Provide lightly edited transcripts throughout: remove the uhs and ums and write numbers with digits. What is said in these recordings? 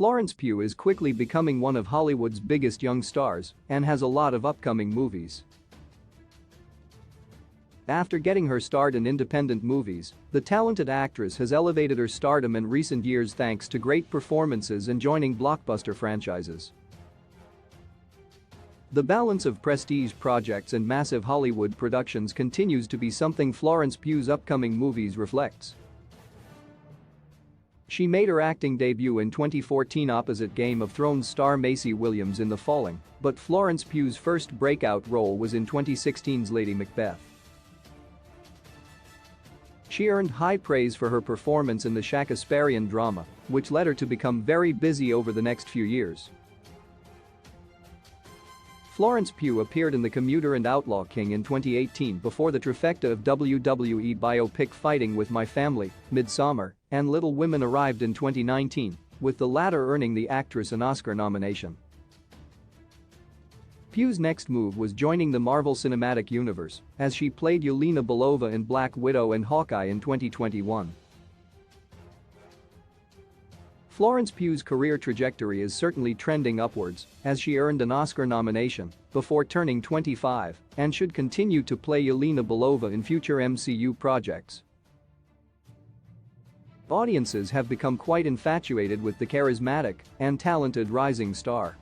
Florence Pugh is quickly becoming one of Hollywood's biggest young stars and has a lot of upcoming movies. After getting her start in independent movies, the talented actress has elevated her stardom in recent years thanks to great performances and joining blockbuster franchises. The balance of prestige projects and massive Hollywood productions continues to be something Florence Pugh's upcoming movies reflects. She made her acting debut in 2014 opposite Game of Thrones star Maisie Williams in The Falling, but Florence Pugh's first breakout role was in 2016's Lady Macbeth. She earned high praise for her performance in the Shakespearean drama, which led her to become very busy over the next few years. Florence Pugh appeared in The Commuter and Outlaw King in 2018 before the trifecta of WWE biopic Fighting with My Family, Midsommar, and Little Women arrived in 2019, with the latter earning the actress an Oscar nomination. Pugh's next move was joining the Marvel Cinematic Universe, as she played Yelena Belova in Black Widow and Hawkeye in 2021. Florence Pugh's career trajectory is certainly trending upwards, as she earned an Oscar nomination before turning 25 and should continue to play Yelena Belova in future MCU projects. Audiences have become quite infatuated with the charismatic and talented rising star.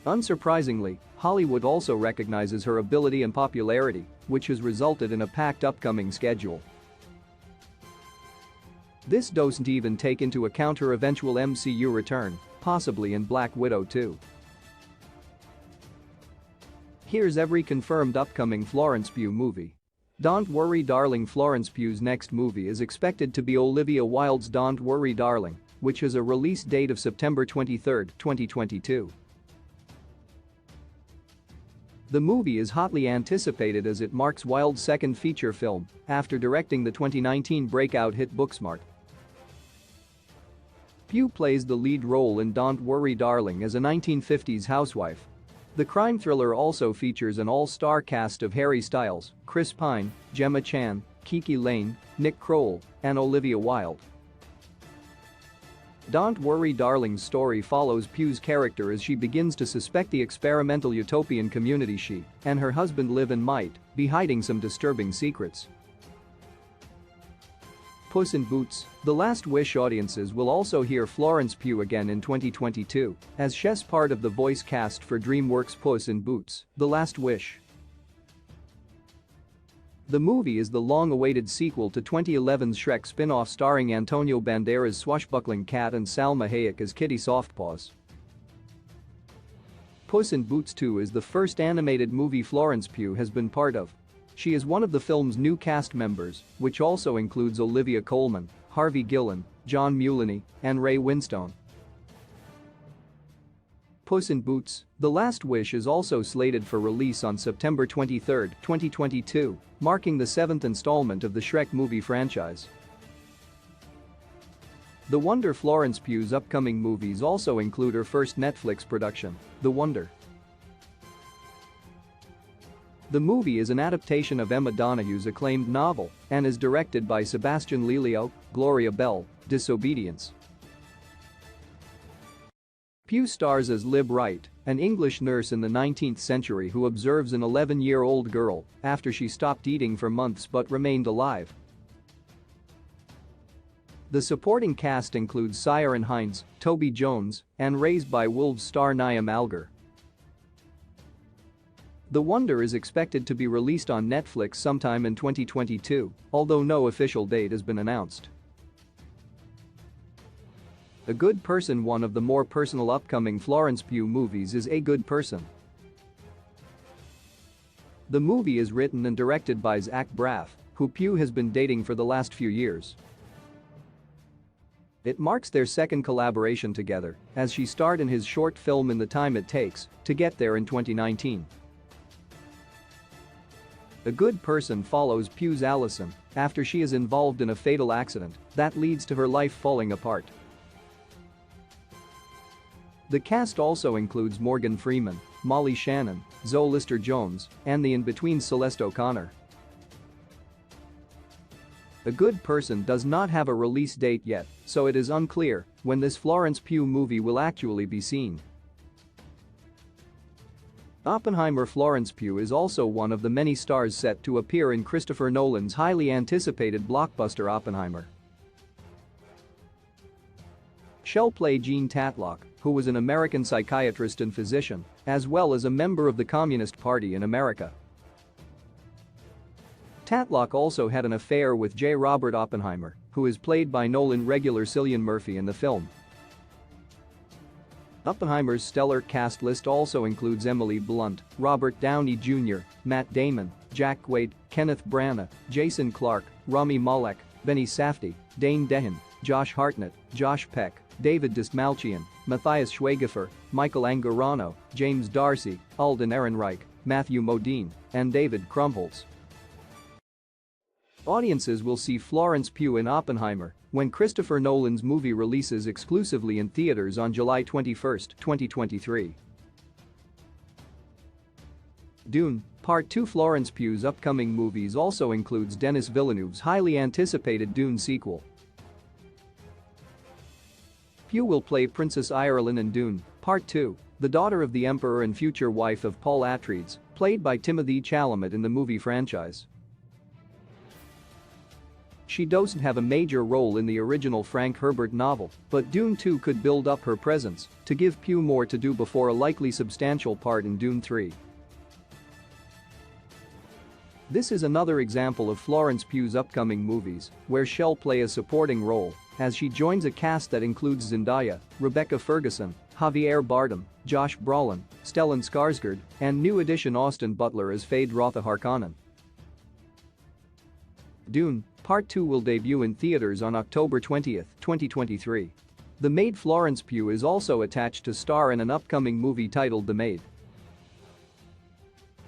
Unsurprisingly, Hollywood also recognizes her ability and popularity, which has resulted in a packed upcoming schedule. This doesn't even take into account her eventual MCU return, possibly in Black Widow 2. Here's every confirmed upcoming Florence Pugh movie. Don't Worry Darling. Florence Pugh's next movie is expected to be Olivia Wilde's Don't Worry Darling, which has a release date of September 23, 2022. The movie is hotly anticipated as it marks Wilde's second feature film after directing the 2019 breakout hit Booksmart. Pugh plays the lead role in Don't Worry Darling as a 1950s housewife. The crime thriller also features an all-star cast of Harry Styles, Chris Pine, Gemma Chan, Kiki Lane, Nick Kroll, and Olivia Wilde. Don't Worry Darling's story follows Pugh's character as she begins to suspect the experimental utopian community she and her husband live in might be hiding some disturbing secrets. Puss in Boots: The Last Wish. Audiences will also hear Florence Pugh again in 2022 as she's part of the voice cast for DreamWorks' Puss in Boots: The Last Wish. The movie is the long-awaited sequel to 2011's Shrek spin-off starring Antonio Banderas' swashbuckling cat and Salma Hayek as Kitty Softpaws. Puss in Boots 2 is the first animated movie Florence Pugh has been part of. She is one of the film's new cast members, which also includes Olivia Colman, Harvey Guillen, John Mulaney, and Ray Winstone. Puss in Boots: The Last Wish is also slated for release on September 23, 2022, marking the seventh installment of the Shrek movie franchise. The Wonder. Florence Pugh's upcoming movies also include her first Netflix production, The Wonder. The movie is an adaptation of Emma Donoghue's acclaimed novel and is directed by Sebastian Lelio, Gloria Bell, Disobedience. Pugh stars as Lib Wright, an English nurse in the 19th century who observes an 11-year-old girl after she stopped eating for months but remained alive. The supporting cast includes Ciarán Hinds, Toby Jones, and Raised by Wolves star Niamh Algar. The Wonder is expected to be released on Netflix sometime in 2022, although no official date has been announced. A Good Person. One of the more personal upcoming Florence Pugh movies is A Good Person. The movie is written and directed by Zach Braff, who Pugh has been dating for the last few years. It marks their second collaboration together, as she starred in his short film In the Time It Takes to Get There in 2019. A Good Person follows Pugh's Allison after she is involved in a fatal accident that leads to her life falling apart. The cast also includes Morgan Freeman, Molly Shannon, Zoe Lister-Jones, and the in-between Celeste O'Connor. A Good Person does not have a release date yet, so it is unclear when this Florence Pugh movie will actually be seen. Oppenheimer. Florence Pugh is also one of the many stars set to appear in Christopher Nolan's highly anticipated blockbuster Oppenheimer. She'll play Jean Tatlock, who was an American psychiatrist and physician, as well as a member of the Communist Party in America. Tatlock also had an affair with J. Robert Oppenheimer, who is played by Nolan regular Cillian Murphy in the film. Oppenheimer's stellar cast list also includes Emily Blunt, Robert Downey Jr., Matt Damon, Jack Quaid, Kenneth Branagh, Jason Clarke, Rami Malek, Benny Safdie, Dane DeHaan, Josh Hartnett, Josh Peck, David Dastmalchian, Matthias Schweighöfer, Michael Angarano, James D'Arcy, Alden Ehrenreich, Matthew Modine, and David Krumholtz. Audiences will see Florence Pugh in Oppenheimer when Christopher Nolan's movie releases exclusively in theaters on July 21, 2023. Dune Part 2. Florence Pugh's upcoming movies also includes Denis Villeneuve's highly anticipated Dune sequel. Pugh will play Princess Irulan in Dune Part 2, the daughter of the Emperor and future wife of Paul Atreides, played by Timothée Chalamet in the movie franchise. She doesn't have a major role in the original Frank Herbert novel, but Dune 2 could build up her presence to give Pugh more to do before a likely substantial part in Dune 3. This is another example of Florence Pugh's upcoming movies, where she'll play a supporting role as she joins a cast that includes Zendaya, Rebecca Ferguson, Javier Bardem, Josh Brolin, Stellan Skarsgård, and new addition Austin Butler as Feyd-Rautha Harkonnen. Dune Part 2 will debut in theaters on October 20, 2023. The Maid. Florence Pugh is also attached to star in an upcoming movie titled The Maid.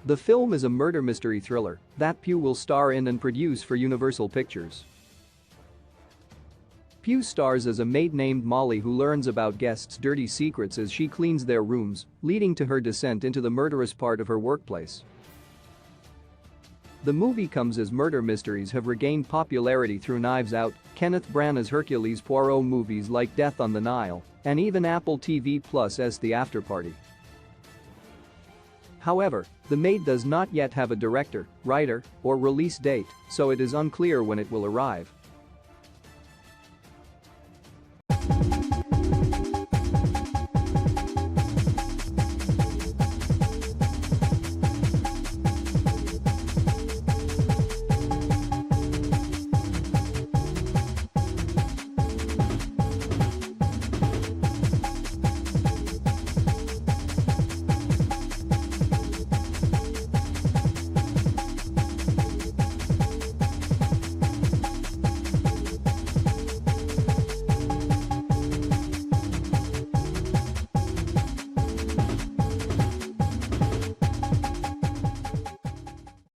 The film is a murder mystery thriller that Pugh will star in and produce for Universal Pictures. Pugh stars as a maid named Molly who learns about guests' dirty secrets as she cleans their rooms, leading to her descent into the murderous part of her workplace. The movie comes as murder mysteries have regained popularity through Knives Out, Kenneth Branagh's Hercule Poirot movies like Death on the Nile, and even Apple TV+'s The Afterparty. However, The Maid does not yet have a director, writer, or release date, so it is unclear when it will arrive.